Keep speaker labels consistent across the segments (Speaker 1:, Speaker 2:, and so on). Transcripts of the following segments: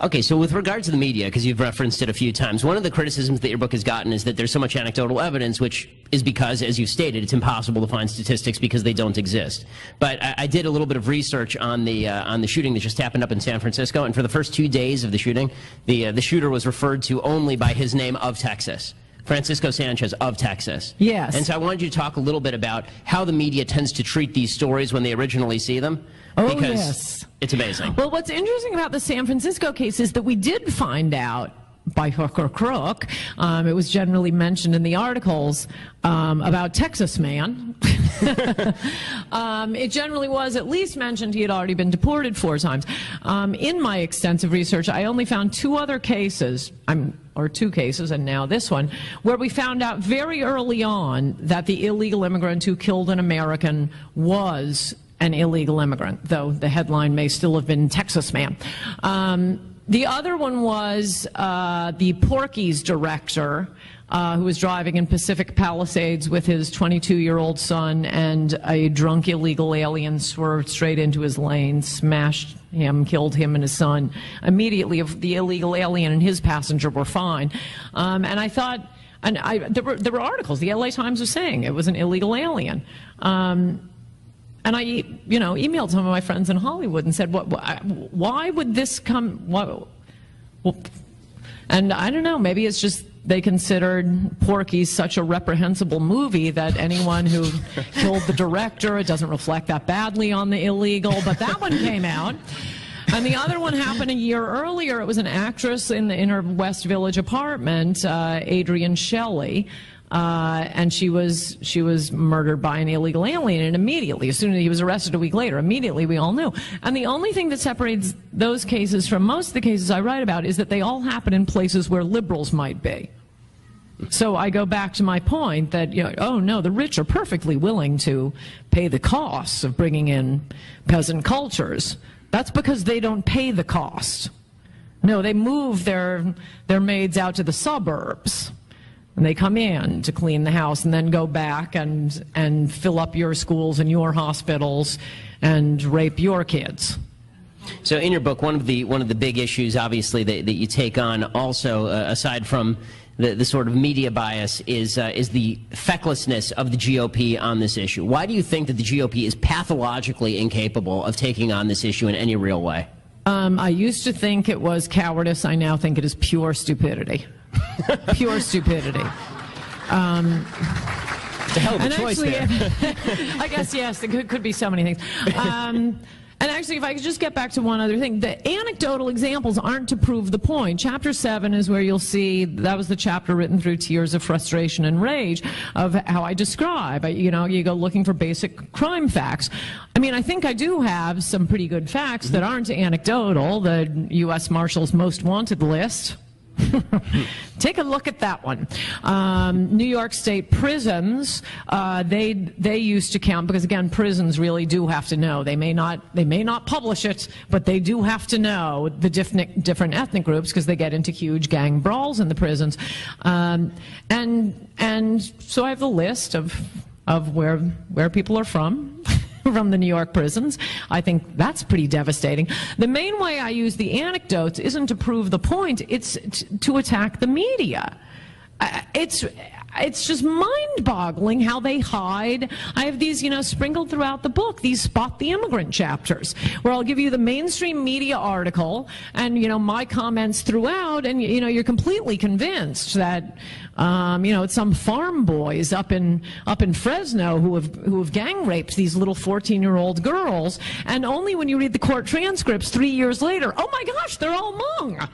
Speaker 1: Okay, so with regard to the media, because you've referenced it a few times, one of the criticisms that your book has gotten is that there's so much anecdotal evidence, which is because, as you've stated, it's impossible to find statistics because they don't exist. But I did a little bit of research on the shooting that just happened up in San Francisco, and for the first 2 days of the shooting, the shooter was referred to only by his name of Texas. Francisco Sanchez of Texas.
Speaker 2: Yes.
Speaker 1: And so I wanted you to talk a little bit about how the media tends to treat these stories when they originally see them.
Speaker 2: Oh,
Speaker 1: because
Speaker 2: yes.
Speaker 1: It's amazing.
Speaker 2: Well, what's interesting about the San Francisco case is that we did find out, by hook or crook, it was generally mentioned in the articles about Texas man. It generally was at least mentioned he had already been deported 4 times. In my extensive research, I only found 2 other cases, or 2 cases, and now this one, where we found out very early on that the illegal immigrant who killed an American was an illegal immigrant, though the headline may still have been Texas man. The other one was the Porky's director, who was driving in Pacific Palisades with his 22-year-old son, and a drunk illegal alien swerved straight into his lane, smashed him, killed him and his son. Immediately, the illegal alien and his passenger were fine. And I thought, there were articles, the LA Times was saying it was an illegal alien. And I, emailed some of my friends in Hollywood and said, why would this come? Well, and I don't know, maybe it's just they considered Porky such a reprehensible movie that anyone who killed the director, it doesn't reflect that badly on the illegal, but that one came out. And the other one happened a year earlier. It was an actress in her West Village apartment, Adrienne Shelley. And she was murdered by an illegal alien, and immediately, as soon as he was arrested a week later, immediately we all knew. And the only thing that separates those cases from most of the cases I write about is that they all happen in places where liberals might be. So I go back to my point that, oh no, the rich are perfectly willing to pay the costs of bringing in peasant cultures. That's because they don't pay the cost. No, they move their maids out to the suburbs. And they come in to clean the house and then go back and fill up your schools and your hospitals and rape your kids.
Speaker 1: So in your book, one of the big issues, obviously, that you take on also, aside from the sort of media bias, is the fecklessness of the GOP on this issue. Why do you think that the GOP is pathologically incapable of taking on this issue in any real way?
Speaker 2: I used to think it was cowardice. I now think it is pure stupidity. Pure stupidity.
Speaker 1: It's a hell of a choice there.
Speaker 2: I guess, yes, there could be so many things. And actually, if I could just get back to one other thing, the anecdotal examples aren't to prove the point. Chapter 7 is where you'll see, that was the chapter written through tears of frustration and rage, of how I describe, you go looking for basic crime facts. I mean, I think I do have some pretty good facts that aren't anecdotal. The U.S. Marshal's Most Wanted list. Take a look at that one. New York State prisons, they used to count, because again, prisons really do have to know. They may not publish it, but they do have to know the different ethnic groups, because they get into huge gang brawls in the prisons. And so I have the list of where people are from. From the New York prisons. I think that's pretty devastating. The main way I use the anecdotes isn't to prove the point, it's to attack the media. It's just mind-boggling how they hide. I have these, sprinkled throughout the book, these Spot the Immigrant chapters, where I'll give you the mainstream media article and, my comments throughout, and, you're completely convinced that, it's some farm boys up in Fresno who have gang raped these little 14-year-old girls, and only when you read the court transcripts 3 years later, oh my gosh, they're all Hmong.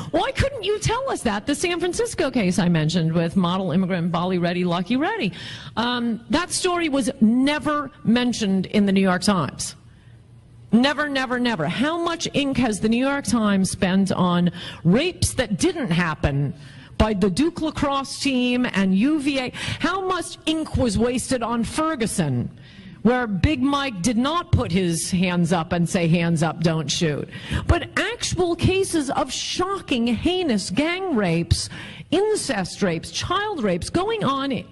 Speaker 2: Why couldn't you tell us that? The San Francisco case I mentioned with model immigrant Bali Reddy, Lucky Reddy. That story was never mentioned in the New York Times. Never, never, never. How much ink has the New York Times spent on rapes that didn't happen by the Duke lacrosse team and UVA? How much ink was wasted on Ferguson, where Big Mike did not put his hands up and say, hands up, don't shoot? But actual cases of shocking, heinous gang rapes, incest rapes, child rapes going on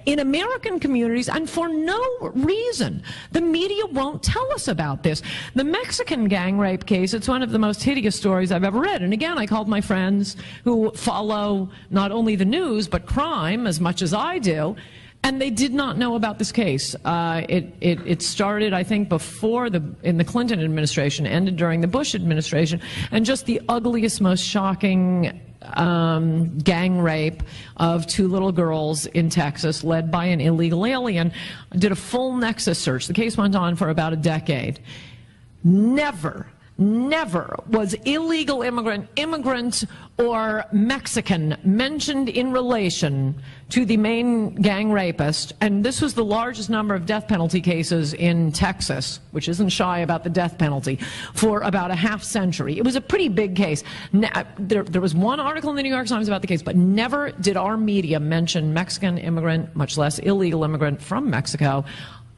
Speaker 2: in American communities, and for no reason. The media won't tell us about this. The Mexican gang rape case, it's one of the most hideous stories I've ever read. And again, I called my friends who follow not only the news, but crime as much as I do, and they did not know about this case. It started, I think, in the Clinton administration, ended during the Bush administration, and just the ugliest, most shocking gang rape of 2 little girls in Texas, led by an illegal alien. I did a full nexus search. The case went on for about a decade. Never was illegal immigrant, or Mexican mentioned in relation to the main gang rapist. And this was the largest number of death penalty cases in Texas, which isn't shy about the death penalty, for about a half century. It was a pretty big case. There was one article in the New York Times about the case, but never did our media mention Mexican immigrant, much less illegal immigrant from Mexico,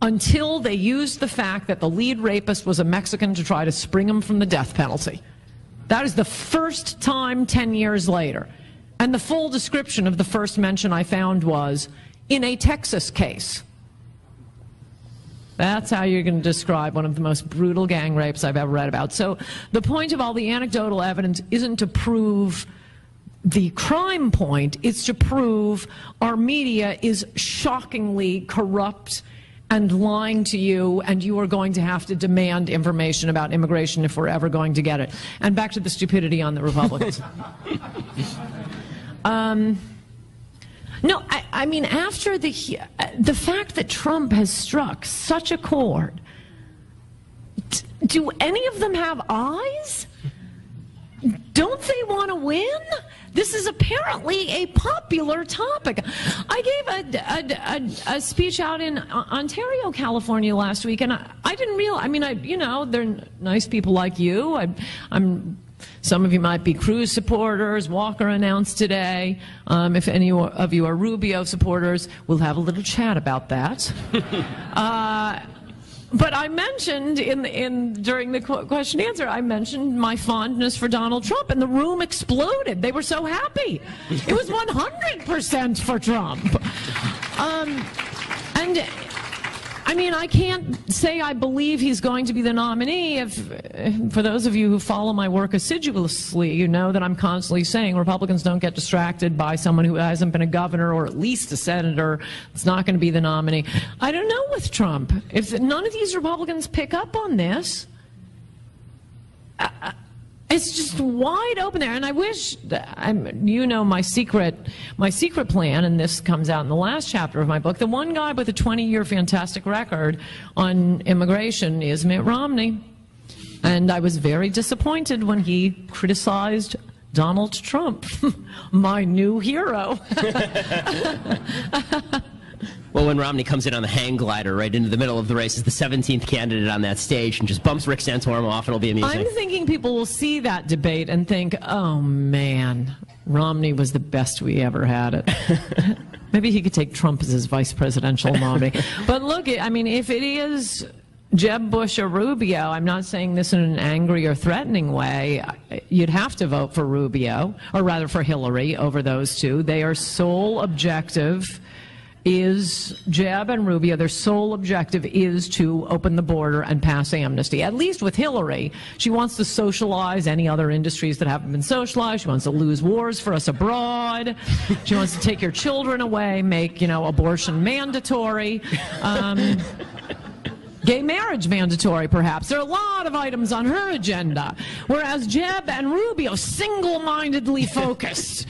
Speaker 2: until they used the fact that the lead rapist was a Mexican to try to spring him from the death penalty. That is the first time 10 years later. And the full description of the first mention I found was, in a Texas case. That's how you're going to describe one of the most brutal gang rapes I've ever read about. So the point of all the anecdotal evidence isn't to prove the crime point, it's to prove our media is shockingly corrupt and lying to you, and you are going to have to demand information about immigration if we're ever going to get it. And back to the stupidity on the Republicans. No, I mean, after the fact that Trump has struck such a chord, do any of them have eyes? Don't they want to win? This is apparently a popular topic. I gave a speech out in Ontario, California last week, and I didn't realize, I mean, you know, they're nice people like you. Some of you might be Cruz supporters. Walker announced today. If any of you are Rubio supporters, we'll have a little chat about that. But I mentioned during the question and answer, I mentioned my fondness for Donald Trump, and the room exploded. They were so happy. It was 100% for Trump. And I mean, I can't say I believe he's going to be the nominee. For those of you who follow my work assiduously, you know that I'm constantly saying Republicans don't get distracted by someone who hasn't been a governor or at least a senator. It's not going to be the nominee. I don't know with Trump. If none of these Republicans pick up on this, it's just wide open there. And I wish, you know, my secret plan, and this comes out in the last chapter of my book. The one guy with a 20-year fantastic record on immigration is Mitt Romney. And I was very disappointed when he criticized Donald Trump, my new hero.
Speaker 1: Well, when Romney comes in on the hang glider right into the middle of the race as the 17th candidate on that stage and just bumps Rick Santorum off, it'll be amusing.
Speaker 2: I'm thinking people will see that debate and think, oh, man, Romney was the best we ever had it. Maybe he could take Trump as his vice presidential nominee. But look, I mean, if it is Jeb Bush or Rubio, I'm not saying this in an angry or threatening way, you'd have to vote for Rubio, or rather for Hillary, over those two. They are sole objective is Jeb and Rubio, their sole objective is to open the border and pass amnesty. At least with Hillary, she wants to socialize any other industries that haven't been socialized. She wants to lose wars for us abroad. She wants to take your children away, make, you know, abortion mandatory. Gay marriage mandatory, perhaps. There are a lot of items on her agenda. Whereas Jeb and Rubio single-mindedly focused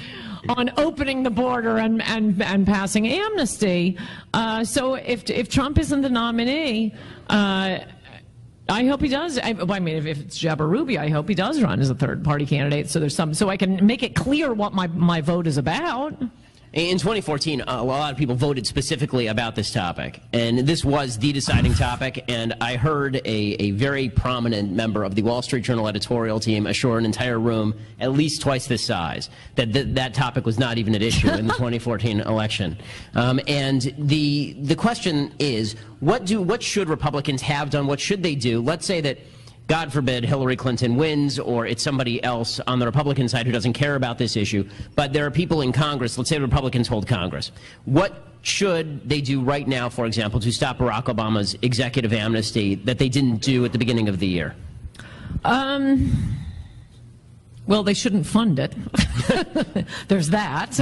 Speaker 2: on opening the border and passing amnesty. So if Trump isn't the nominee, I hope he does. I mean, if it's Jeb or Rubio, I hope he does run as a third-party candidate. So there's so I can make it clear what my vote is about.
Speaker 1: In 2014, a lot of people voted specifically about this topic, and this was the deciding topic, and I heard a very prominent member of the Wall Street Journal editorial team assure an entire room at least twice this size that that topic was not even at issue in the 2014 election. And the question is, what should Republicans have done? What should they do? Let's say that, God forbid, Hillary Clinton wins, or it's somebody else on the Republican side who doesn't care about this issue, but there are people in Congress, let's say the Republicans hold Congress. What should they do right now, for example, to stop Barack Obama's executive amnesty that they didn't do at the beginning of the year?
Speaker 2: Well, they shouldn't fund it. There's that.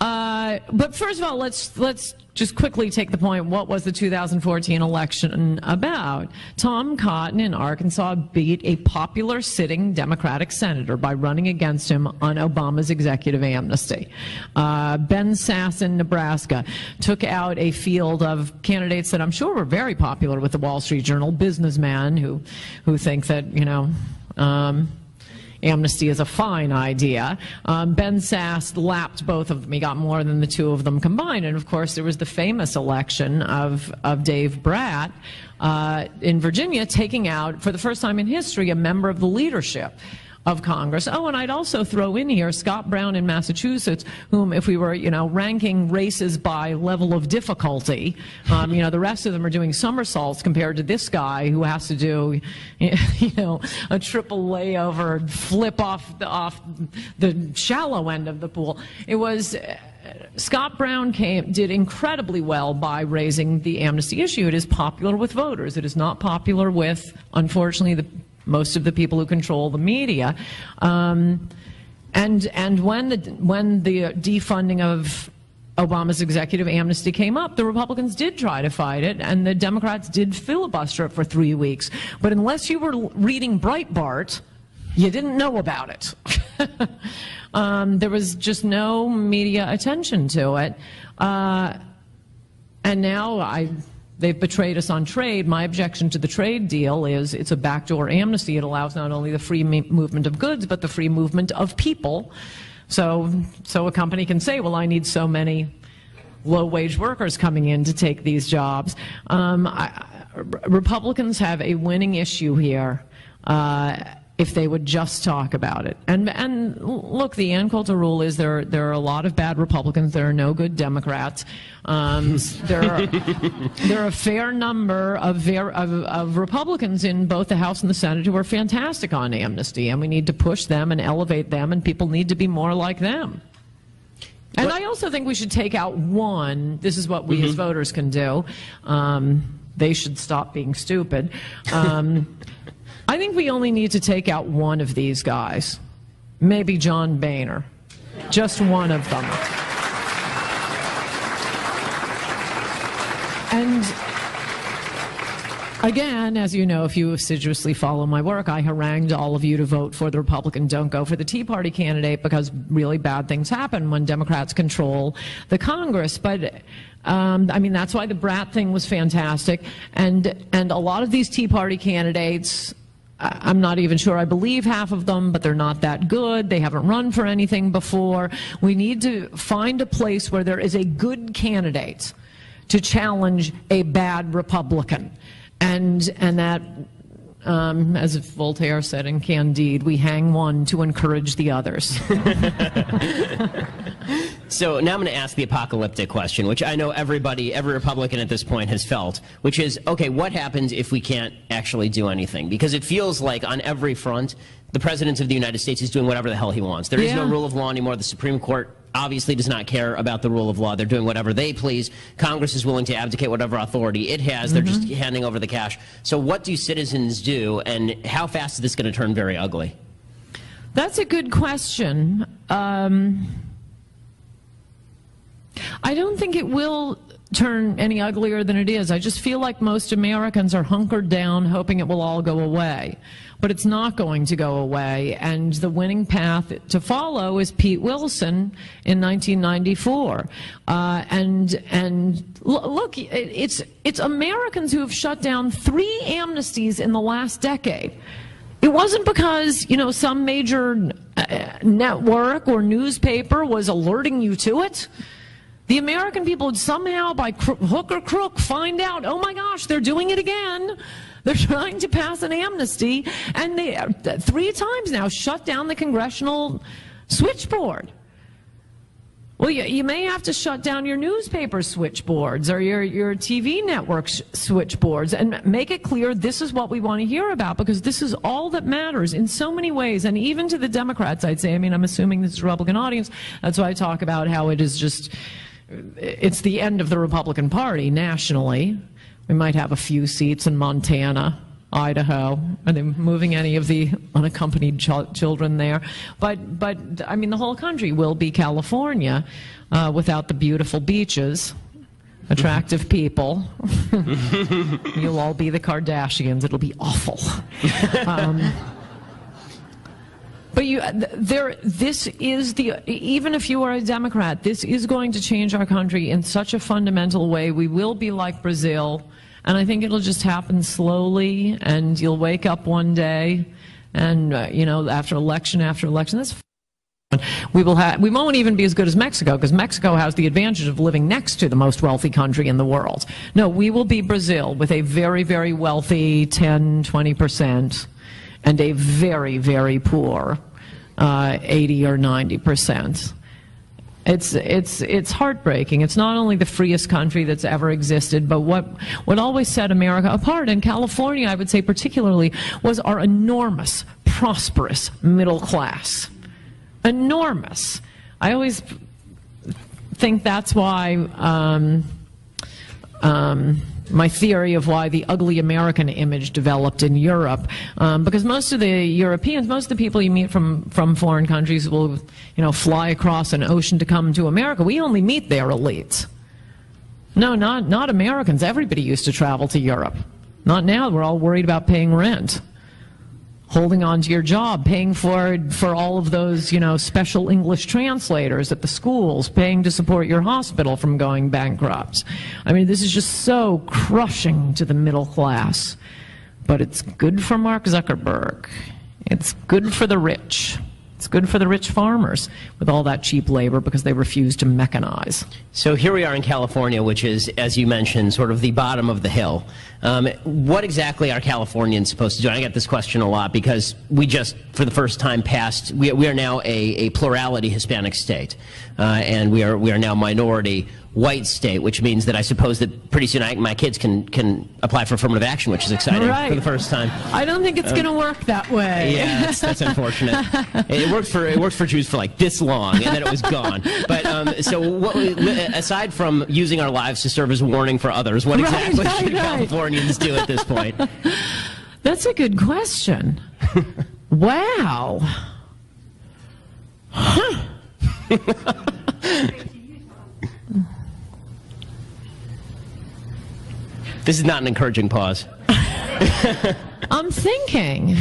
Speaker 2: But first of all, let's just quickly take the point. What was the 2014 election about? Tom Cotton in Arkansas beat a popular sitting Democratic senator by running against him on Obama's executive amnesty. Ben Sass in Nebraska took out a field of candidates that I'm sure were very popular with the Wall Street Journal, businessmen who think that, amnesty is a fine idea. Ben Sass lapped both of them. He got more than the two of them combined. And, of course, there was the famous election of Dave Bratt in Virginia, taking out, for the first time in history, a member of the leadership of Congress. Oh, and I'd also throw in here Scott Brown in Massachusetts, whom, if we were, ranking races by level of difficulty, the rest of them are doing somersaults compared to this guy who has to do, a triple layover, flip off the shallow end of the pool. It was Scott Brown did incredibly well by raising the amnesty issue. It is popular with voters. It is not popular with, unfortunately, most of the people who control the media. And when the defunding of Obama's executive amnesty came up, the Republicans did try to fight it, and the Democrats did filibuster it for 3 weeks. But unless you were reading Breitbart, you didn't know about it. There was just no media attention to it. And now they've betrayed us on trade. My objection to the trade deal is it's a backdoor amnesty. It allows not only the free movement of goods, but the free movement of people. So a company can say, well, I need so many low-wage workers coming in to take these jobs. Republicans have a winning issue here if they would just talk about it. And look, the Ann Coulter rule is there are a lot of bad Republicans. There are no good Democrats. There are a fair number of Republicans in both the House and the Senate who are fantastic on amnesty, and we need to push them and elevate them, and people need to be more like them. And I also think we should take out one. This is what we as voters can do. They should stop being stupid. I think we only need to take out one of these guys, maybe John Boehner, just one of them. And again, as you know, if you assiduously follow my work, I harangued all of you to vote for the Republican, don't go for the Tea Party candidate, because really bad things happen when Democrats control the Congress. But that's why the Bratt thing was fantastic, and a lot of these Tea Party candidates, I'm not even sure I believe half of them, but they're not that good. They haven't run for anything before. We need to find a place where there is a good candidate to challenge a bad Republican. And that, as Voltaire said in Candide, we hang one to encourage the others.
Speaker 1: So now I'm going to ask the apocalyptic question, which I know every Republican at this point has felt, which is, okay, what happens if we can't actually do anything? Because it feels like on every front, the President of the United States is doing whatever the hell he wants. There is no rule of law anymore. The Supreme Court obviously does not care about the rule of law. They're doing whatever they please. Congress is willing to abdicate whatever authority it has. They're just handing over the cash. So what do citizens do, and how fast is this going to turn very ugly?
Speaker 2: That's a good question. I don't think it will turn any uglier than it is. I just feel like most Americans are hunkered down, hoping it will all go away. But it's not going to go away, and the winning path to follow is Pete Wilson in 1994. And look, it's Americans who have shut down 3 amnesties in the last decade. It wasn't because, some major network or newspaper was alerting you to it. The American people would somehow, by hook or crook, find out, oh my gosh, they're doing it again. They're trying to pass an amnesty, and they 3 times now shut down the congressional switchboard. Well, you may have to shut down your newspaper switchboards or your TV network switchboards and make it clear this is what we want to hear about, because this is all that matters in so many ways. And even to the Democrats, I'd say, I'm assuming this is a Republican audience, that's why I talk about how it is just it's the end of the Republican Party nationally. We might have a few seats in Montana, Idaho. Are they moving any of the unaccompanied children there? But I mean, the whole country will be California without the beautiful beaches, attractive people. You'll all be the Kardashians. It'll be awful. But this is even if you are a Democrat, this is going to change our country in such a fundamental way. We will be like Brazil, and I think it'll just happen slowly, and you'll wake up one day, and after election after election, that's we won't even be as good as Mexico, because Mexico has the advantage of living next to the most wealthy country in the world. No, we will be Brazil with a very, very wealthy 10-20%. And a very, very poor 80 or 90%. It's heartbreaking. It's not only the freest country that's ever existed, but what always set America apart, and California, I would say particularly, was our enormous, prosperous middle class. Enormous. I always think that's why my theory of why the ugly American image developed in Europe, because most of the Europeans, most of the people you meet from foreign countries will, fly across an ocean to come to America. We only meet their elites. No, not Americans. Everybody used to travel to Europe. Not now. We're all worried about paying rent, holding on to your job, paying for all of those, special English translators at the schools, paying to support your hospital from going bankrupt. I mean, this is just so crushing to the middle class. But it's good for Mark Zuckerberg. It's good for the rich. It's good for the rich farmers with all that cheap labor because they refuse to mechanize.
Speaker 1: So here we are in California, which is, as you mentioned, sort of the bottom of the hill. What exactly are Californians supposed to do? I get this question a lot because we just, for the first time, we are now a plurality Hispanic state, and we are now minority white state, which means that I suppose that pretty soon my kids can apply for affirmative action, which is exciting for the first time.
Speaker 2: I don't think it's going to work that way.
Speaker 1: Yeah, that's unfortunate. It worked for Jews for like this long, and then it was gone. But so, aside from using our lives to serve as a warning for others, what exactly should Californians do at this point?
Speaker 2: That's a good question. Wow. Huh.
Speaker 1: This is not an encouraging pause.
Speaker 2: I'm thinking.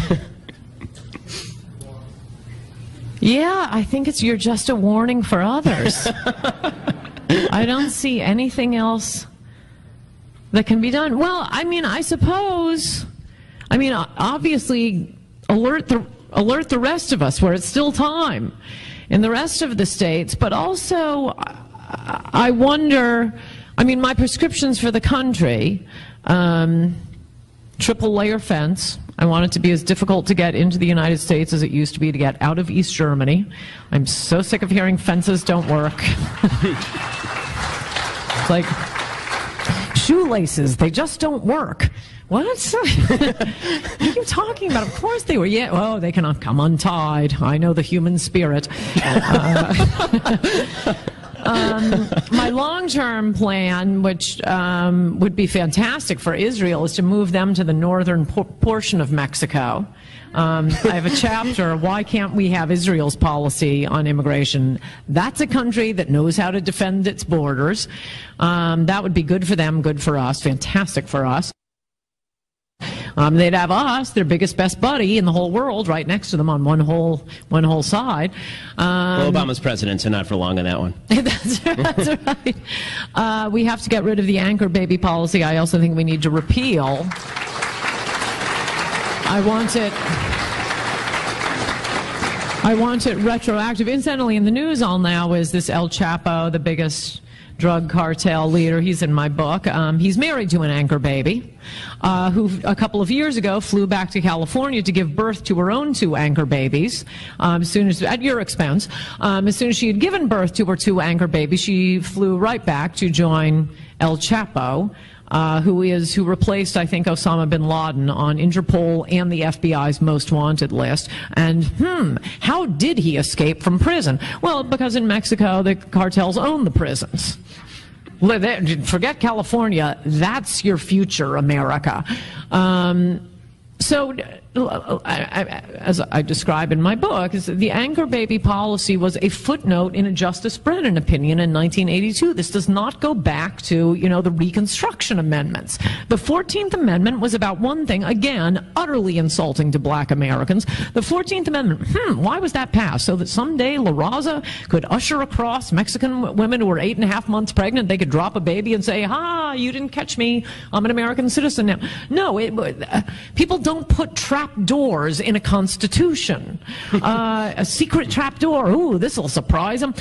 Speaker 2: Yeah, I think you're just a warning for others. I don't see anything else that can be done. Well, I mean, I suppose, obviously, alert the rest of us where it's still time in the rest of the states, but also, I wonder, my prescriptions for the country, triple layer fence. I want it to be as difficult to get into the United States as it used to be to get out of East Germany. I'm so sick of hearing fences don't work. It's like shoelaces, they just don't work. What? What are you talking about? Of course they were. Yeah, oh, they cannot come untied. I know the human spirit. My long-term plan, which would be fantastic for Israel, is to move them to the northern portion of Mexico. I have a chapter, Why Can't We Have Israel's Policy on Immigration? That's a country that knows how to defend its borders. That would be good for them, good for us, fantastic for us. They'd have us, their biggest, best buddy in the whole world, right next to them on one whole side.
Speaker 1: Well, Obama's president, so not for long on that one.
Speaker 2: That's right. We have to get rid of the anchor baby policy. I also think we need to repeal. I want it retroactive. Incidentally, in the news all now is this El Chapo, the biggest drug cartel leader. He's in my book. He's married to an anchor baby who a couple of years ago flew back to California to give birth to her own 2 anchor babies. As soon as, at your expense, as soon as she had given birth to her 2 anchor babies, she flew right back to join El Chapo. who replaced, I think, Osama bin Laden on Interpol and the FBI's most wanted list. And how did he escape from prison? Well, because in Mexico, the cartels own the prisons. Forget California. That's your future, America. So, as I describe in my book, is the anchor baby policy was a footnote in a Justice Brennan opinion in 1982. This does not go back to, the Reconstruction Amendments. The 14th Amendment was about one thing, again, utterly insulting to black Americans. The 14th Amendment, why was that passed? So that someday La Raza could usher across Mexican women who were 8.5 months pregnant. They could drop a baby and say, "Ha, you didn't catch me. I'm an American citizen now." No, people don't put trap doors in a constitution. A secret trap door. Ooh, this will surprise them.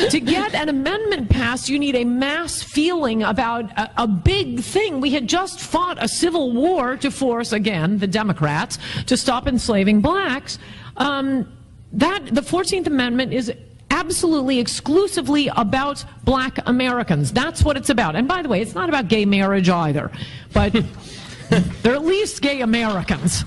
Speaker 2: To get an amendment passed, you need a mass feeling about a big thing. We had just fought a civil war to force, again, the Democrats to stop enslaving blacks. The 14th Amendment is absolutely exclusively about black Americans. That's what it's about. And by the way, it's not about gay marriage either. But they're at least gay Americans.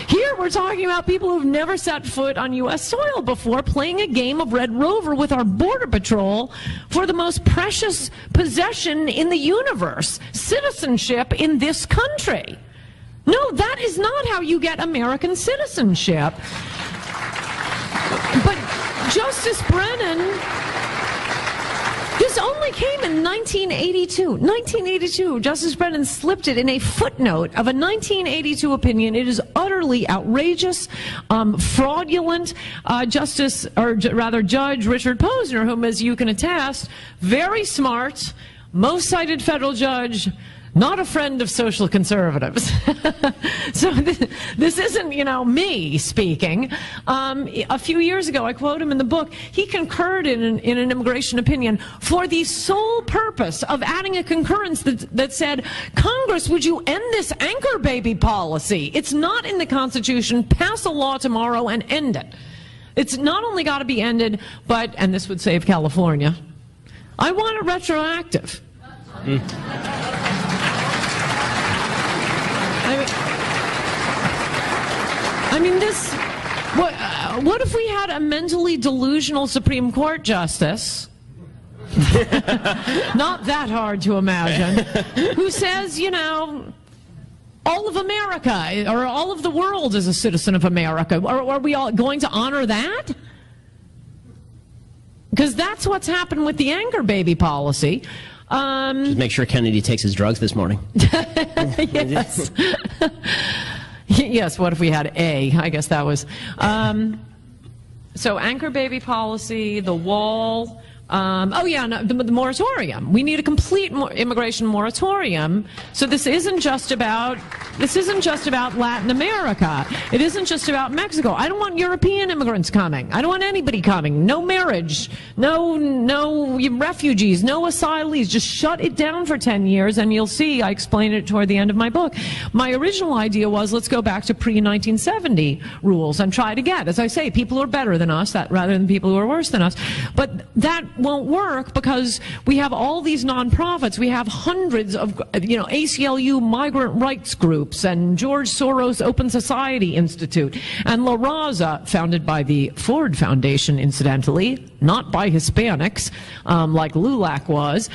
Speaker 2: Here we're talking about people who've never set foot on U.S. soil before, playing a game of Red Rover with our Border Patrol for the most precious possession in the universe, citizenship in this country. No, that is not how you get American citizenship. But Justice Brennan... This only came in 1982. 1982, Justice Brennan slipped it in a footnote of a 1982 opinion. It is utterly outrageous, fraudulent. Judge Richard Posner, whom, as you can attest, very smart, most cited federal judge, not a friend of social conservatives. So this isn't, me speaking. A few years ago, I quote him in the book, he concurred in an immigration opinion for the sole purpose of adding a concurrence that said, "Congress, would you end this anchor baby policy? It's not in the Constitution. Pass a law tomorrow and end it." It's not only got to be ended, but, and this would save California, I want it retroactive. What if we had a mentally delusional Supreme Court justice, not that hard to imagine, who says, all of America, or all of the world is a citizen of America? Are we all going to honor that? Because that's what's happened with the anchor baby policy.
Speaker 1: Just make sure Kennedy takes his drugs this morning.
Speaker 2: Yes. Yes, what if we had A? I guess that was... so anchor baby policy, the wall... the moratorium. We need a complete immigration moratorium. So this isn't just about Latin America. It isn't just about Mexico. I don't want European immigrants coming. I don't want anybody coming. No marriage. No refugees. No asylees. Just shut it down for 10 years, and you'll see. I explain it toward the end of my book. My original idea was, let's go back to pre-1970 rules and try to get, as I say, people who are better than us, rather than people who are worse than us. But that won't work because we have all these nonprofits. We have hundreds of, ACLU migrant rights groups and George Soros Open Society Institute and La Raza, founded by the Ford Foundation, incidentally, not by Hispanics, like LULAC was.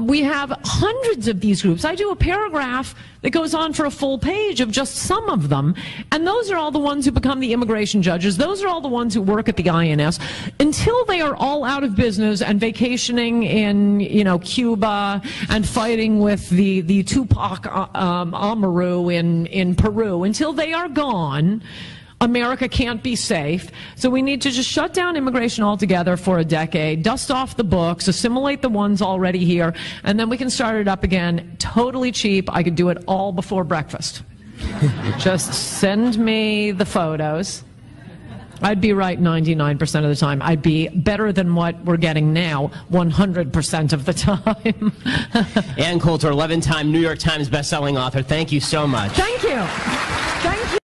Speaker 2: We have hundreds of these groups. I do a paragraph that goes on for a full page of just some of them, and those are all the ones who become the immigration judges. Those are all the ones who work at the INS until they are all out of business and vacationing in, Cuba and fighting with the Tupac Amaru in Peru. Until they are gone, America can't be safe. So we need to just shut down immigration altogether for a decade, dust off the books, assimilate the ones already here, and then we can start it up again totally cheap. I could do it all before breakfast. Just send me the photos. I'd be right 99% of the time. I'd be better than what we're getting now 100% of the time.
Speaker 1: Ann Coulter, 11-time New York Times bestselling author. Thank you so much.
Speaker 2: Thank you. Thank you.